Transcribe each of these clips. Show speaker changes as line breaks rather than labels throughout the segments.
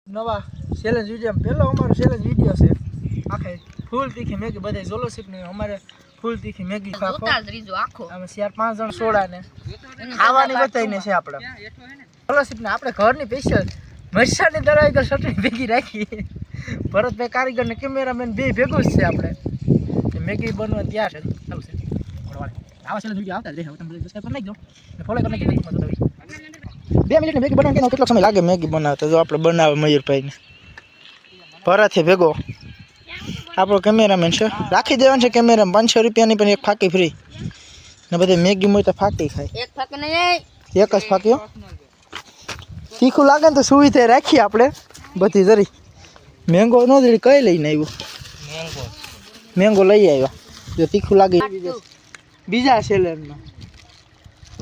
નવા challenge video પહેલો અમારો ચેલેન્જ વિડીયો છે આખે ફૂલ તીખી મેગી બધા જોલોશીપ ને અમારે ફૂલ તીખી મેગી આખો અમે 4-5 જણ સોડા ને ખાવાની બતાવીને છે આપણે જોલોશીપ ને આપણે ઘરની સ્પેશિયલ મરચાની દરાઈ ગર ચટણી ભેગી રાખી ભરતભાઈ કારીગર ને કેમેરામેન બે ભેગું જ છે આપણે મેગી બનવા તૈયાર છે ચાલશે આવા ચેલેન્જ વિડીયો આવતા રહે તમે સબસ્ક્રાઇબ કરી નાખજો ને ફોલો કરી નાખજો 2 મિનિટની મેગી બનાવવાનો કેટલો સમય લાગે મેગી બનાવતા જો આપણે બનાવે મયુરભાઈને ભરાથી ભેગો આપણો કેમેરામેન છે રાખી દેવાનું છે કેમેરામાં 500 રૂપિયાની પણ એક ફાકી ફ્રી ને બધી મેગી મોય તો ફાકી ખાય
એક ફાકી નહીં
એક જ ફાક્યો તીખું લાગે ને તો સુવિધા રાખી આપણે બધી જરી મેંગો નો જરી કઈ લઈને આવ્યો મેંગો લઈ આવ્યા જો તીખું લાગે બીજા સેલરમાં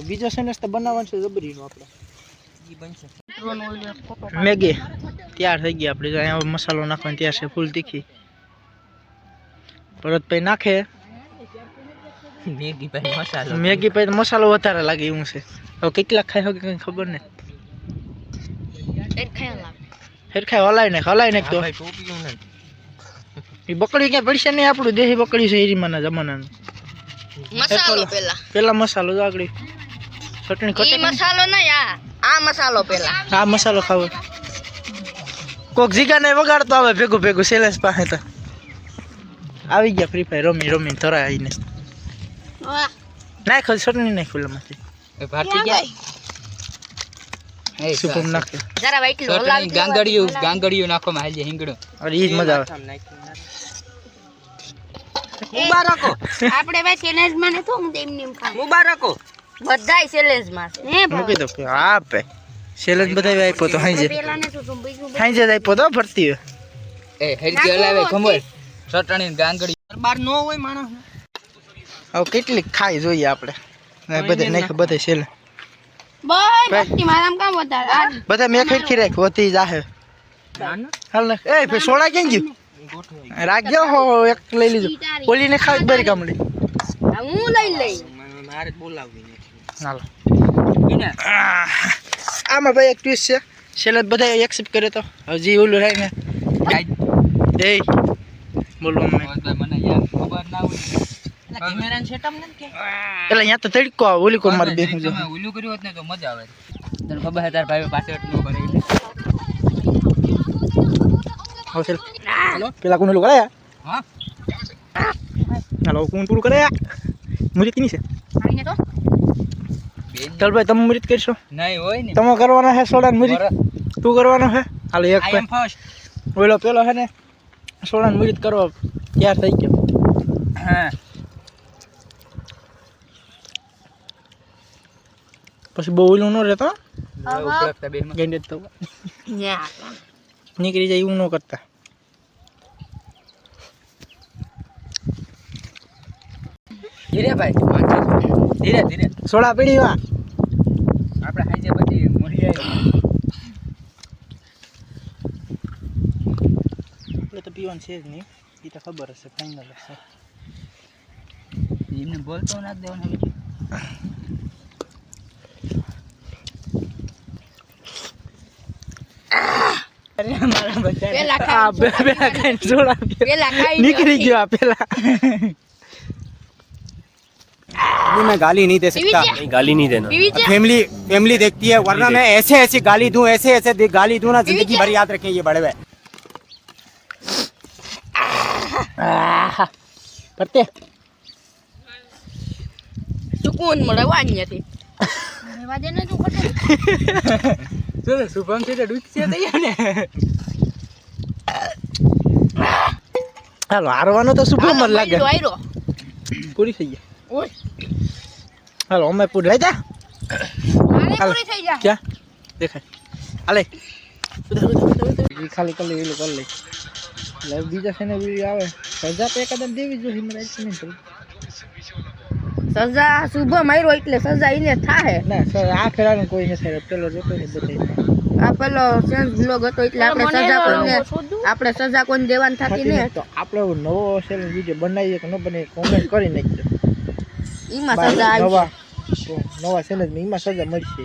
બીજો સેનેસ તો બનાવવાનું છે જબરીનો આપણે મેગી તૈયાર થઈ ગઈ આપણે અહીંયા મસાલો નાખવાનો તૈયાર છે ફૂલ તીખી ભરતભાઈ નાખે મેગી પછી મસાલો વધારે લાગે એવું છે હવે કેટલા ખાય કે કઈ ખબર નહીં હેરખાય હલાઈ નાખ તો એ બકડી ક્યાં પડશે નહીં આપણું દેશી બકડી છે હીરીમાના જમાનાનું
મસાલો
પેલા મસાલો જ આગળ ચટણી કટે
મસાલો નહીં આ મસાલો પેલા
આ મસાલો ખાવો કોક જીગાને વગાડતો આવે ભેગું ભેગું સેલેસ પાસે તો આવી ગયા ફ્રી ફાયર રમી તરા આવીને નાખ ચટણી નાખ ફૂલમાંથી
ભાટી ગયા
સુપમ નાખે
જરા વાઈટ હલાવી
ગાંગડિયું નાખો માં હાલે હિંગડો
અરે ઈ જ મજા આવે
મુબારકો
આપણે ભાઈ ચેલેન્જ માં ને તો હું એમની ખાવ
મુબારકો
બધાય ચેલેન્જ માં હે
મૂકી દો હા ભાઈ સેલેન્જ બધાય આપ્યો તો હાંજે
પેલા ને તો બીજું
હાંજે જ આપ્યો તો ભરતી
એ હેડકી હલાવે ખંભળ ચટણી ગાંગડી બાર નો હોય માણસ
હવે કેટલી ખાઈ જોઈએ આપણે બધે નાખ બધે સેલે
ભાઈ ભક્તિ મારામ કામ વધારે
બધા મેં ખીરખી રાખ હોતી જાહે હાલ ને એ ભાઈ સોડા કેમ ગયું રાખજો હો એક લઈ લીજો ઓલીને ખાઈ બરી કામડી
હું લઈ
મારે બોલાવવી
હાલો આમાં ભાઈ એક ટ્વિસ્ટ છે સેલે બધા એક્સેપ્ટ કરે તો હજી ઓલું રહે ને એ બોલો
મને યાર ખબર ના હોય કેમેરાનો સેટઅપ નથી કે
એટલે અહીંયા તો તડકો આવે ઓલી કો મારી બેહું જો
ઓલું કર્યું હોત ને તો મજા આવે તને ખબર છે તાર ભાઈ પાછળ નો કરે એટલે
હોસેલ હેલો પેલા કોણ કરે
હા
હેલો કોણ પૂરું કરે મુરીત ની છે
આવીને તો
ચાલ ભાઈ તમે મુરીત કરશો
નહીં હોય ને
તમે કરવાના છે સોડા મુરીત તું કરવાનો છે હાલો એક
આઈ એમ ફર્સ્ટ
ઓલો પેલો છે ને સોડા મુરીત કરવા તૈયાર થઈ ગયો
હા
પછી બહુ ઓલું ન રહેતો
ઉપલબ્ધતા બે માં
ગેંડે તો
ન્યા
નીકળી જાય એવું ન કરતા
ધીરે ભાઈ ધીરે ધીરે
સોડા પીડી વા
આપણે હાઈજે બધી મોરી આવી
એટલે તો પીવાનું છે જ નહીં એ તો ખબર હશે ફાઇનલ હશે
એમને બોલતો ના દેવાનું
અરે મારા બચ્ચા
પેલા
આ પેલા ખાઈને સોડા
પેલા ખાઈ
નીકળી ગયો આ પેલા
मैं गाली नहीं दे सकता
गाली नहीं देना
फैमिली फैमिली देखती है वरना मैं ऐसे ऐसे गाली दूं ऐसे ऐसे गाली दूं ना जिंदगी भर याद रखें ये बड़े हुए
પરતે
સુકૂન મળે વાન્યાથી રેવા દે ને તું કરતો
જો શુભમ છે તો ડૂચ છે તૈયાર ને
હાલો હારવાનો તો શુભમ જ લાગે
આયરો
પૂરી થઈ ગઈ
ઓય
હાલો અમે પૂરી લઈ જા
આને પૂરી થઈ જા
ક્યાં દેખાય હાલે ખાલી કરી લે કરી લે એટલે બીજા છે ને વિડીયો આવે સજા તો એકદમ દેવી જોઈએ મને નહીં
સજા શુભ માર્યો એટલે સજા એને થાહે
ના સર આ ફેરાનું કોઈ નથી પેલો જોતો ને બતાવી
આ પેલો સેન્સ બ્લોગ હતો એટલે આપણે સજા કોઈને દેવાની થતી ને
તો આપણે નવો ચેલેન્જ વિડીયો બનાવીએ કે ન બનાવીએ કોમેન્ટ કરી નાખજો
ઈમાં સજા આવી
નવા ચેલેન્જમાં એમાં સજા મળશે